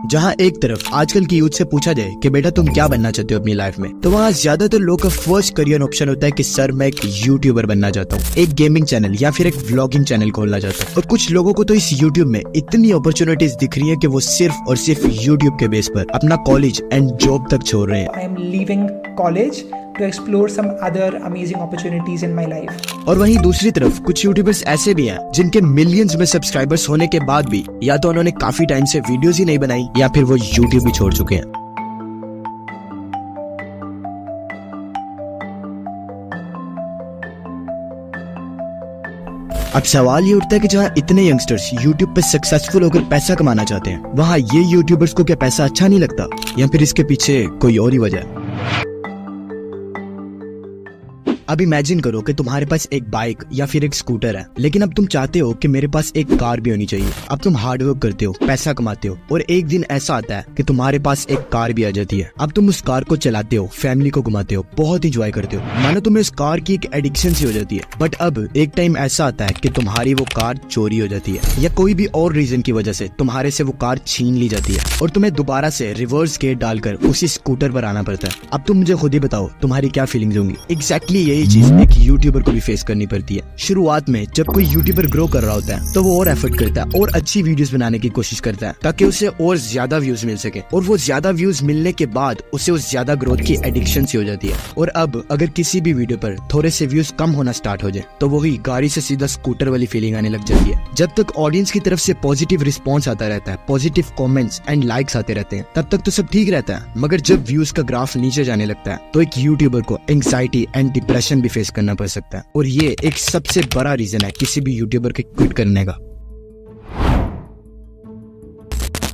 जहाँ एक तरफ आजकल की यूथ से पूछा जाए कि बेटा तुम क्या बनना चाहते हो अपनी लाइफ में, तो वहाँ ज्यादातर लोगों का फर्स्ट करियर ऑप्शन होता है कि सर मैं एक यूट्यूबर बनना चाहता हूँ, एक गेमिंग चैनल या फिर एक व्लॉगिंग चैनल खोलना चाहता हूँ। और कुछ लोगों को तो इस यूट्यूब में इतनी अपॉर्चुनिटीज दिख रही है कि वो सिर्फ और सिर्फ यूट्यूब के बेस पर अपना कॉलेज एंड जॉब तक छोड़ रहे हैं। I am leaving college to explore some other amazing opportunities in my life. और वहीं दूसरी तरफ कुछ यूट्यूबर्स ऐसे भी हैं जिनके मिलियंस में सब्सक्राइबर्स होने के बाद भी या तो उन्होंने काफी टाइम से वीडियोस ही नहीं बनाई या फिर वो यूट्यूब भी छोड़ चुके हैं। अब सवाल ये उठता है कि जहाँ इतने यंगस्टर्स यूट्यूब पे सक्सेसफुल होकर पैसा कमाना चाहते हैं, वहाँ ये यूट्यूबर्स को क्या पैसा अच्छा नहीं लगता या फिर इसके पीछे कोई और ही वजह है? अब इमेजिन करो कि तुम्हारे पास एक बाइक या फिर एक स्कूटर है, लेकिन अब तुम चाहते हो कि मेरे पास एक कार भी होनी चाहिए। अब तुम हार्डवर्क करते हो, पैसा कमाते हो और एक दिन ऐसा आता है कि तुम्हारे पास एक कार भी आ जाती है। अब तुम उस कार को चलाते हो, फैमिली को घुमाते हो, बहुत इंजॉय करते हो, मानो तुम्हें उस कार की एक एडिक्शन सी हो जाती है। बट अब एक टाइम ऐसा आता है कि तुम्हारी वो कार चोरी हो जाती है या कोई भी और रीजन की वजह से तुम्हारे से वो कार छीन ली जाती है और तुम्हें दोबारा से रिवर्स गेयर डालकर उसी स्कूटर पर आना पड़ता है। अब तुम मुझे खुद ही बताओ तुम्हारी क्या फीलिंग्स होंगी। एग्जैक्टली यही चीज एक यूट्यूबर को भी फेस करनी पड़ती है। शुरुआत में जब कोई यूट्यूबर ग्रो कर रहा होता है तो वो और एफर्ट करता है और अच्छी वीडियोस बनाने की कोशिश करता है ताकि उसे और ज्यादा व्यूज मिल सके, और वो ज्यादा व्यूज मिलने के बाद उसे उस ज्यादा ग्रोथ की एडिक्शन सी हो जाती है। और अब अगर किसी भी वीडियो पर थोड़े से व्यूज कम होना स्टार्ट हो जाए तो वही गाड़ी से सीधा स्कूटर वाली फीलिंग आने लग जाती है। जब तक ऑडियंस की तरफ से पॉजिटिव रिस्पॉन्स आता रहता है, पॉजिटिव कॉमेंट्स एंड लाइक्स आते रहते हैं, तब तक तो सब ठीक रहता है। मगर जब व्यूज का ग्राफ नीचे जाने लगता है तो एक यूट्यूबर को एंग्जाइटी एंड डिप्रेशन भी फेस करना पड़ सकता है, और ये एक सबसे बड़ा रीजन है किसी भी यूट्यूबर के क्विट करने का।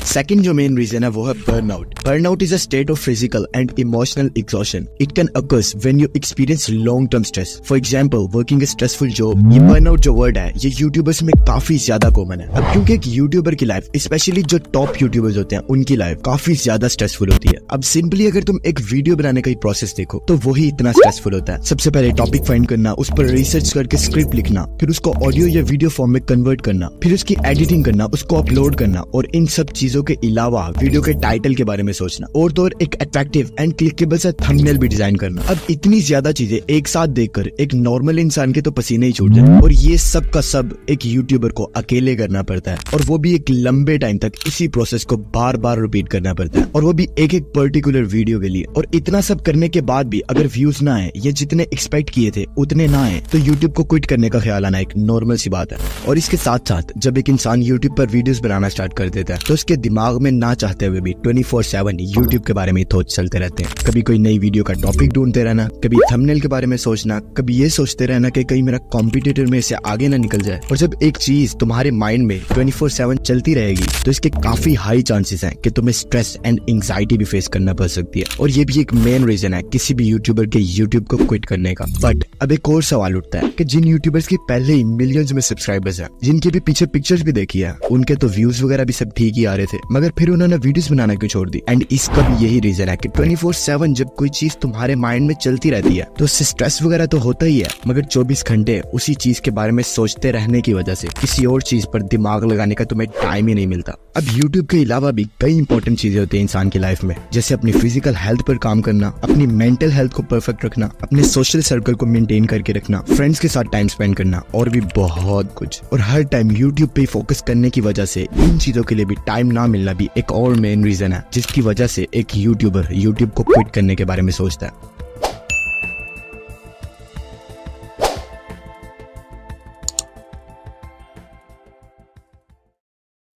सेकंड जो मेन रीजन है वो है burnout. Burnout is a state of physical and emotional exhaustion. It can occurs when you experience long term stress, for example working A stressful job. ये बर्नआउट जो word है ये यूट्यूबर्स में काफी ज्यादा कॉमन है। अब क्योंकि एक यूट्यूबर की लाइफ, स्पेशली जो टॉप यूट्यूबर्स होते हैं, उनकी लाइफ काफी ज्यादा स्ट्रेसफुल होती है। अब सिंपली अगर तुम एक वीडियो बनाने का ही प्रोसेस देखो तो वही इतना स्ट्रेसफुल होता है। सबसे पहले टॉपिक फाइंड करना, उस पर रिसर्च करके स्क्रिप्ट लिखना, फिर उसको ऑडियो या वीडियो फॉर्म में कन्वर्ट करना, फिर उसकी एडिटिंग करना, उसको अपलोड करना, और इन सब चीजों के अलावा वीडियो के टाइटल के बारे में सोचना, और तो और एक अट्रैक्टिव एंड क्लिकेबल सा थंबनेल भी डिजाइन करना। अब इतनी ज्यादा चीजें एक साथ देखकर एक नॉर्मल इंसान के तो पसीने ही छूट जाए, और ये सब का सब एक यूट्यूबर को अकेले करना पड़ता है, और वो भी एक लंबे टाइम तक इसी प्रोसेस को बार बार रिपीट करना पड़ता है, और वो भी एक एक पर्टिकुलर वीडियो के लिए। और इतना सब करने के बाद भी अगर व्यूज ना आए या जितने एक्सपेक्ट किए थे उतने ना आए तो यूट्यूब को क्विट करने का ख्याल आना एक नॉर्मल सी बात है। और इसके साथ साथ जब एक इंसान यूट्यूब पर वीडियोस बनाना स्टार्ट कर देता है तो उसके दिमाग में ना चाहते हुए भी 24/7 यूट्यूब के बारे में थॉट्स चलते रहते हैं। कभी कोई नई वीडियो का टॉपिक ढूंढते रहना, कभी थंबनेल के बारे में सोचना, कभी ये सोचते रहना कि कहीं मेरा कॉम्पिटिटर में से आगे ना निकल जाए। और जब एक चीज तुम्हारे माइंड में 24/7 चलती रहेगी तो इसके काफी हाई चांसेस हैं कि तुम्हें स्ट्रेस एंड एंग्जाइटी भी फेस करना पड़ सकती है, और ये भी एक मेन रीजन है किसी भी यूट्यूबर के यूट्यूब को क्विट करने का। बट अब एक और सवाल उठता है कि जिन यूट्यूबर्स की पहले ही मिलियंस में सब्सक्राइबर्स हैं, जिनके भी पीछे पिक्चर्स भी देखी है, उनके तो व्यूज वगैरह भी सब ठीक ही आ रहे थे, मगर फिर उन्होंने वीडियोस बनाना क्यों छोड़ दी? एंड इसका भी यही रीजन है कि 24/7 जब कोई चीज तुम्हारे माइंड में चलती रहती है तो उससे स्ट्रेस वगैरह तो होता ही है, मगर 24 घंटे उसी चीज के बारे में सोचते रहने की वजह से किसी और चीज पर दिमाग लगाने का तुम्हें टाइम ही नहीं मिलता। अब यूट्यूब के अलावा भी कई इंपॉर्टेंट चीजें होती है इंसान की लाइफ में, जैसे अपनी फिजिकल हेल्थ पर काम करना, अपनी मेंटल हेल्थ को परफेक्ट रखना, अपने सोशल सर्कल को मेंटेन करके रखना, फ्रेंड्स के साथ टाइम स्पेंड करना, और भी बहुत कुछ। और हर टाइम यूट्यूब पे फोकस करने की वजह से इन चीजों के लिए भी टाइम ना मिलना भी एक और मेन रीजन है जिसकी वजह से एक यूट्यूबर यूट्यूब को क्विट करने के बारे में सोचता है।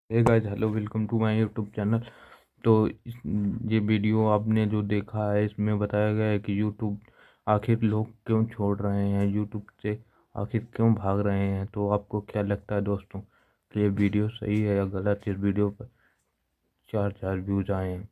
Hey guys, hello, welcome to my YouTube channel. तो ये वीडियो आपने जो देखा है इसमें बताया गया है कि यूट्यूब आखिर लोग क्यों छोड़ रहे हैं, यूट्यूब से आखिर क्यों भाग रहे हैं। तो आपको क्या लगता है दोस्तों कि ये वीडियो सही है या गलत? इस वीडियो पर 4 व्यूज आए हैं।